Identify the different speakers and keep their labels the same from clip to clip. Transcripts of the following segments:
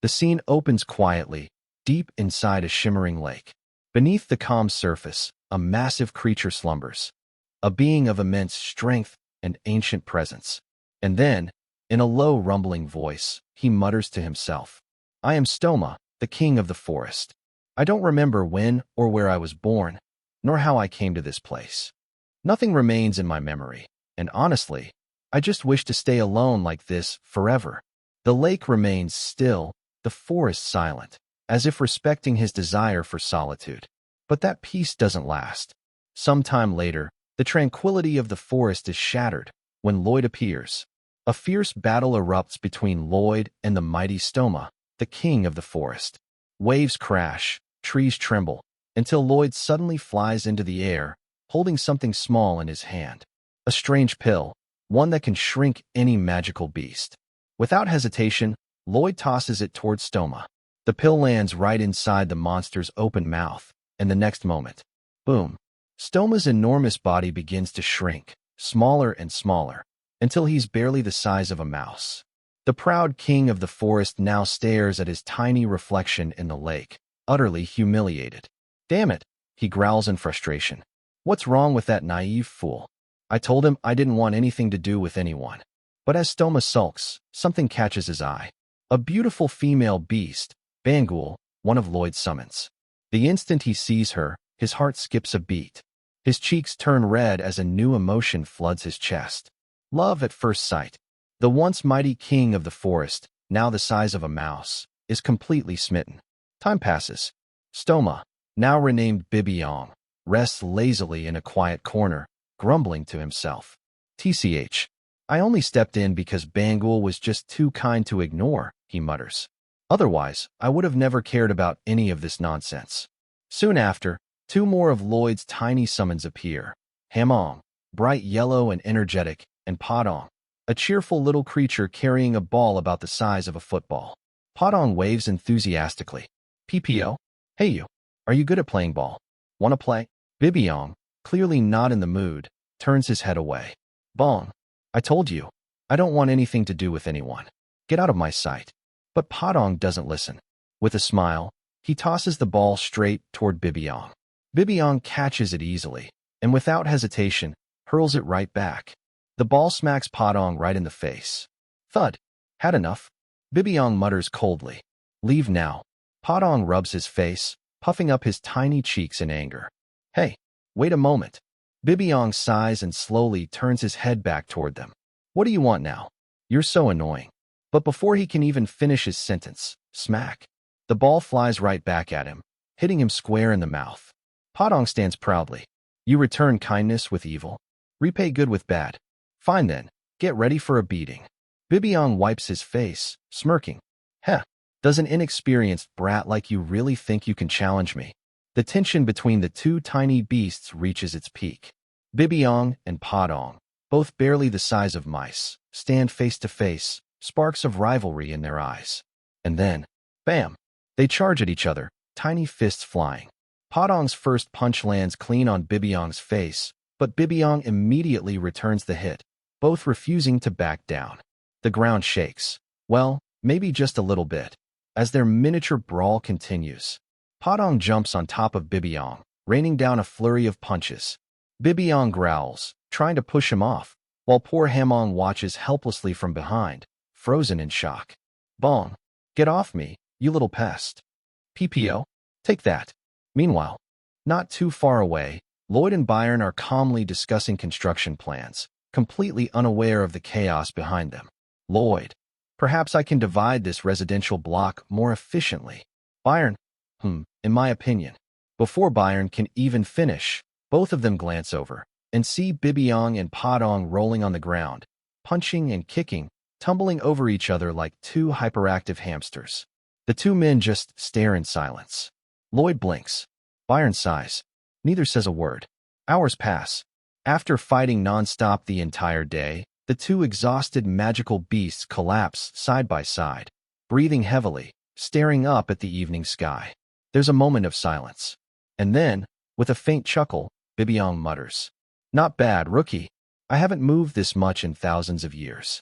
Speaker 1: The scene opens quietly, deep inside a shimmering lake. Beneath the calm surface, a massive creature slumbers, a being of immense strength and ancient presence. And then, in a low, rumbling voice, he mutters to himself, "I am Stoma, the king of the forest. I don't remember when or where I was born, nor how I came to this place. Nothing remains in my memory, and honestly, I just wish to stay alone like this forever." The lake remains still, the forest silent, as if respecting his desire for solitude. But that peace doesn't last. Sometime later, the tranquility of the forest is shattered when Lloyd appears. A fierce battle erupts between Lloyd and the mighty Stoma, the king of the forest. Waves crash, trees tremble, until Lloyd suddenly flies into the air, holding something small in his hand. A strange pill, one that can shrink any magical beast. Without hesitation, Lloyd tosses it towards Stoma. The pill lands right inside the monster's open mouth, and the next moment, boom, Stoma's enormous body begins to shrink, smaller and smaller, until he's barely the size of a mouse. The proud king of the forest now stares at his tiny reflection in the lake, utterly humiliated. "Damn it," he growls in frustration. "What's wrong with that naive fool? I told him I didn't want anything to do with anyone." But as Stoma sulks, something catches his eye. A beautiful female beast, Bangul, one of Lloyd's summons. The instant he sees her, his heart skips a beat. His cheeks turn red as a new emotion floods his chest. Love at first sight. The once mighty king of the forest, now the size of a mouse, is completely smitten. Time passes. Stoma, now renamed Bibiong, rests lazily in a quiet corner, grumbling to himself. "TCH. I only stepped in because Bangul was just too kind to ignore," he mutters. "Otherwise, I would have never cared about any of this nonsense." Soon after, two more of Lloyd's tiny summons appear. Hamong, bright yellow and energetic, and Podong, a cheerful little creature carrying a ball about the size of a football. Podong waves enthusiastically. "PPO? Hey you, are you good at playing ball? Wanna play?" Bibiong, clearly not in the mood, turns his head away. "Bong, I told you, I don't want anything to do with anyone. Get out of my sight." But Podong doesn't listen. With a smile, he tosses the ball straight toward Bibiong. Bibiong catches it easily, and without hesitation, hurls it right back. The ball smacks Podong right in the face. Thud. "Had enough?" Bibiong mutters coldly. "Leave now." Podong rubs his face, puffing up his tiny cheeks in anger. "Hey, wait a moment." Bibiong sighs and slowly turns his head back toward them. "What do you want now? You're so annoying." But before he can even finish his sentence, smack, the ball flies right back at him, hitting him square in the mouth. Podong stands proudly. "You return kindness with evil? Repay good with bad. Fine then, get ready for a beating." Bibiong wipes his face, smirking. "Heh, does an inexperienced brat like you really think you can challenge me?" The tension between the two tiny beasts reaches its peak. Bibiong and Podong, both barely the size of mice, stand face to face, sparks of rivalry in their eyes. And then, bam! They charge at each other, tiny fists flying. Podong's first punch lands clean on Bibiong's face, but Bibiong immediately returns the hit, both refusing to back down. The ground shakes. Well, maybe just a little bit. As their miniature brawl continues, Podong jumps on top of Bibiong, raining down a flurry of punches. Bibiong growls, trying to push him off, while poor Hamong watches helplessly from behind, frozen in shock. "Bong, get off me, you little pest." "PPO, take that." Meanwhile, not too far away, Lloyd and Byron are calmly discussing construction plans, completely unaware of the chaos behind them. Lloyd, "Perhaps I can divide this residential block more efficiently." Byron, in my opinion." Before Byron can even finish, both of them glance over and see Bibiong and Podong rolling on the ground, punching and kicking, tumbling over each other like two hyperactive hamsters. The two men just stare in silence. Lloyd blinks. Byron sighs. Neither says a word. Hours pass. After fighting nonstop the entire day, the two exhausted magical beasts collapse side by side, breathing heavily, staring up at the evening sky. There's a moment of silence. And then, with a faint chuckle, Bibiong mutters, "Not bad, rookie. I haven't moved this much in thousands of years."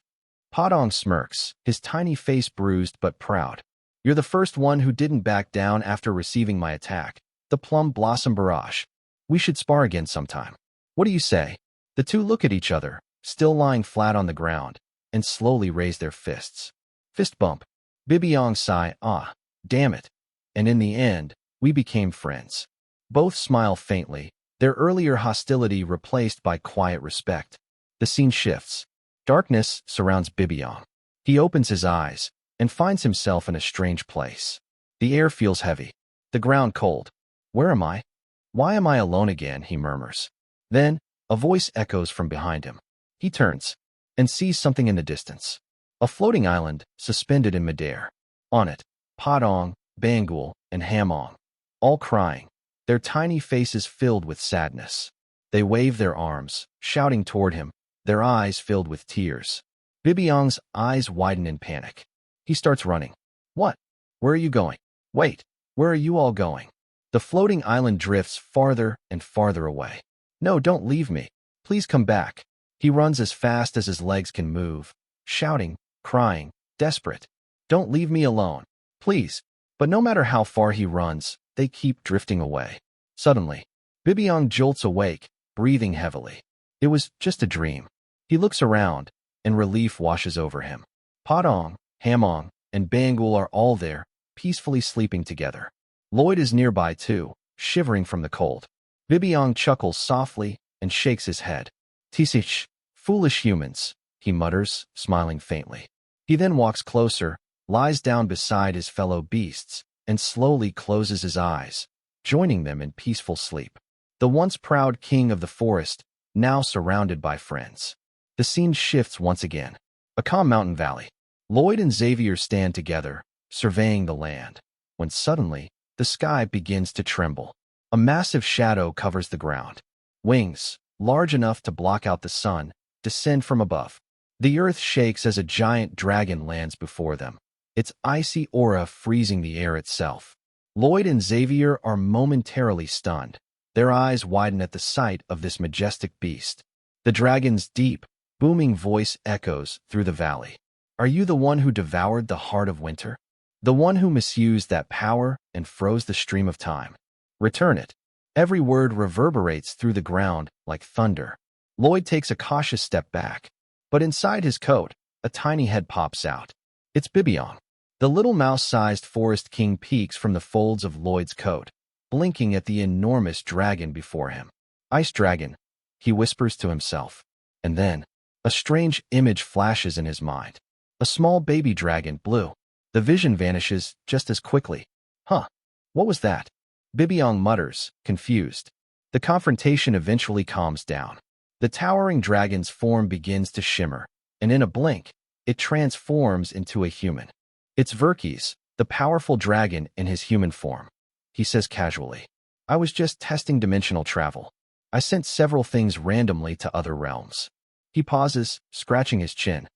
Speaker 1: Podong smirks, his tiny face bruised but proud. You're the first one who didn't back down after receiving my attack. The plum blossom barrage. We should spar again sometime. What do you say? The two look at each other, still lying flat on the ground, and slowly raise their fists. Fist bump. Bibiong sigh, ah, damn it. And in the end, we became friends. Both smile faintly, their earlier hostility replaced by quiet respect. The scene shifts. Darkness surrounds Bibiong. He opens his eyes and finds himself in a strange place. The air feels heavy, the ground cold. Where am I? Why am I alone again? He murmurs. Then, a voice echoes from behind him. He turns and sees something in the distance. A floating island suspended in midair. On it, Padong, Bangul, and Hamong, all crying, their tiny faces filled with sadness. They wave their arms, shouting toward him, their eyes filled with tears. Bibiong's eyes widen in panic. He starts running. What? Where are you going? Wait, where are you all going? The floating island drifts farther and farther away. No, don't leave me. Please come back. He runs as fast as his legs can move, shouting, crying, desperate. Don't leave me alone, please. But no matter how far he runs, they keep drifting away. Suddenly, Bibiong jolts awake, breathing heavily. It was just a dream. He looks around, and relief washes over him. Padong, Hamong, and Bangul are all there, peacefully sleeping together. Lloyd is nearby too, shivering from the cold. Bibiong chuckles softly and shakes his head. Tisich, foolish humans, he mutters, smiling faintly. He then walks closer, lies down beside his fellow beasts, and slowly closes his eyes, joining them in peaceful sleep. The once proud king of the forest, now surrounded by friends. The scene shifts once again. A calm mountain valley. Lloyd and Xavier stand together, surveying the land, when suddenly, the sky begins to tremble. A massive shadow covers the ground. Wings, large enough to block out the sun, descend from above. The earth shakes as a giant dragon lands before them, its icy aura freezing the air itself. Lloyd and Xavier are momentarily stunned. Their eyes widen at the sight of this majestic beast. The dragon's deep, booming voice echoes through the valley. Are you the one who devoured the heart of winter? The one who misused that power and froze the stream of time? Return it. Every word reverberates through the ground like thunder. Lloyd takes a cautious step back, but inside his coat, a tiny head pops out. It's Bibiong. The little mouse-sized forest king peeks from the folds of Lloyd's coat, blinking at the enormous dragon before him. Ice dragon, he whispers to himself. And then, a strange image flashes in his mind. A small baby dragon, blue. The vision vanishes just as quickly. Huh, what was that? Bibiong mutters, confused. The confrontation eventually calms down. The towering dragon's form begins to shimmer, and in a blink, it transforms into a human. It's Verkis, the powerful dragon in his human form. He says casually, I was just testing dimensional travel. I sent several things randomly to other realms. He pauses, scratching his chin.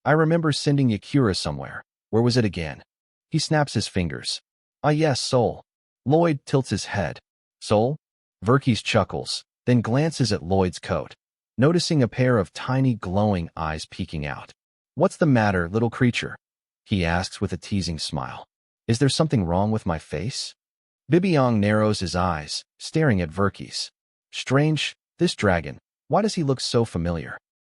Speaker 1: I remember sending Yakura somewhere. Where was it again? He snaps his fingers. Ah yes, Seoul. Lloyd tilts his head. Seoul? Verkis chuckles, then glances at Lloyd's coat, noticing a pair of tiny glowing eyes peeking out. What's the matter, little creature? He asks with a teasing smile. Is there something wrong with my face? Bibiong narrows his eyes, staring at Verkis. Strange, this dragon. Why does he look so familiar?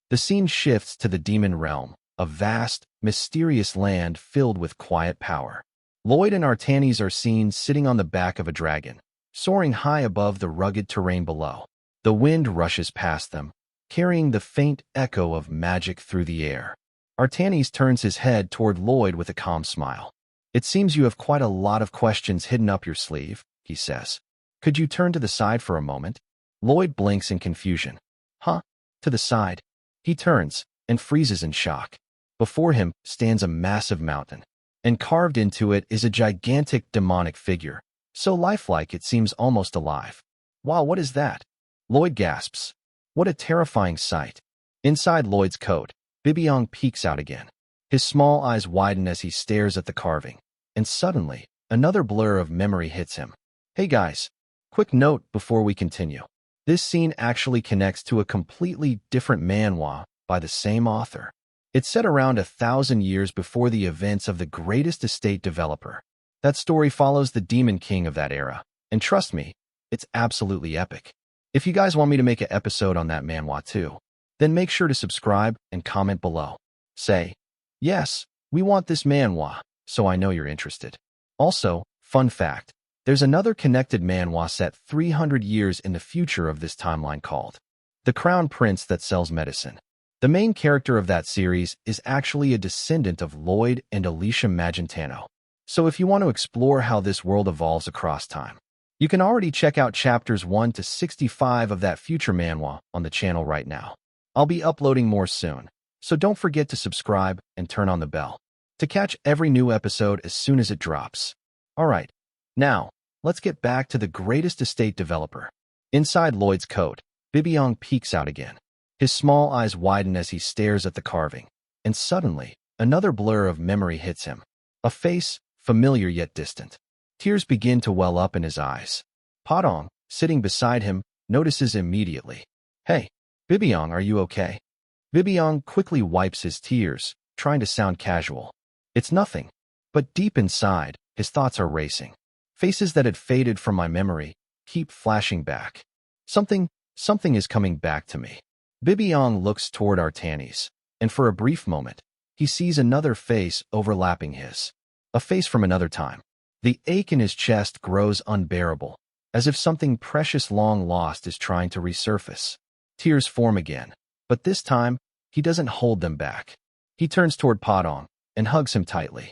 Speaker 1: The scene shifts to the demon realm, a vast, mysterious land filled with quiet power. Lloyd and Artanis are seen sitting on the back of a dragon, soaring high above the rugged terrain below. The wind rushes past them, carrying the faint echo of magic through the air. Artanis turns his head toward Lloyd with a calm smile. It seems you have quite a lot of questions hidden up your sleeve, he says. Could you turn to the side for a moment? Lloyd blinks in confusion. Huh? To the side? He turns and freezes in shock. Before him stands a massive mountain, and carved into it is a gigantic demonic figure, so lifelike it seems almost alive. Wow, what is that? Lloyd gasps. What a terrifying sight. Inside Lloyd's coat, Bibiong peeks out again. His small eyes widen as he stares at the carving, and suddenly, another blur of memory hits him. Hey guys, quick note before we continue. This scene actually connects to a completely different manhwa by the same author. It's set around 1,000 years before the events of the greatest estate developer. That story follows the demon king of that era, and trust me, it's absolutely epic. If you guys want me to make an episode on that manhwa too, then make sure to subscribe and comment below. Say, yes, we want this manhwa, so I know you're interested. Also, fun fact, there's another connected manhwa set 300 years in the future of this timeline called The Crown Prince That Sells Medicine. The main character of that series is actually a descendant of Lloyd and Alicia Magentano. So if you want to explore how this world evolves across time, you can already check out chapters 1 to 65 of that future manhwa on the channel right now. I'll be uploading more soon, so don't forget to subscribe and turn on the bell to catch every new episode as soon as it drops. Alright, now, let's get back to the greatest estate developer. Inside Lloyd's coat, Bibiong peeks out again. His small eyes widen as he stares at the carving, and suddenly, another blur of memory hits him. A face, familiar yet distant. Tears begin to well up in his eyes. Padong, sitting beside him, notices immediately. Hey, Bibiong, are you okay? Bibiong quickly wipes his tears, trying to sound casual. It's nothing. But deep inside, his thoughts are racing. Faces that had faded from my memory keep flashing back. Something is coming back to me. Bibiong looks toward Artanis, and for a brief moment, he sees another face overlapping his. A face from another time. The ache in his chest grows unbearable, as if something precious long lost is trying to resurface. Tears form again, but this time, he doesn't hold them back. He turns toward Padong and hugs him tightly.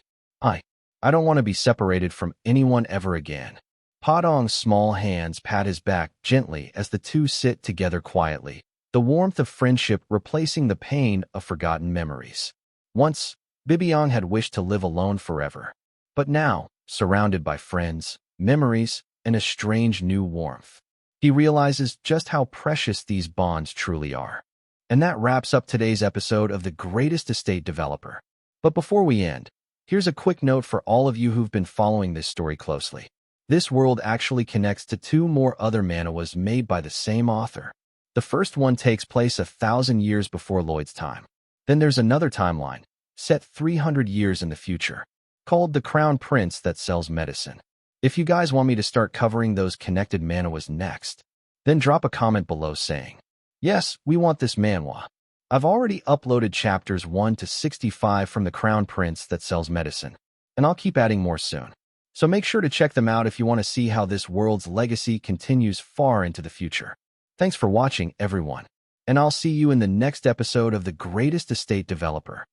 Speaker 1: I don't want to be separated from anyone ever again. Padong's small hands pat his back gently as the two sit together quietly, the warmth of friendship replacing the pain of forgotten memories. Once, Bibiong had wished to live alone forever, but now, surrounded by friends, memories, and a strange new warmth, he realizes just how precious these bonds truly are. And that wraps up today's episode of The Greatest Estate Developer. But before we end, here's a quick note for all of you who've been following this story closely. This world actually connects to 2 more other manhwas made by the same author. The first one takes place 1,000 years before Lloyd's time. Then there's another timeline, set 300 years in the future, called The Crown Prince That Sells Medicine. If you guys want me to start covering those connected manhwas next, then drop a comment below saying, yes, we want this manhwa. I've already uploaded chapters 1 to 65 from The Crown Prince That Sells Medicine, and I'll keep adding more soon. So make sure to check them out if you want to see how this world's legacy continues far into the future. Thanks for watching, everyone, and I'll see you in the next episode of The Greatest Estate Developer.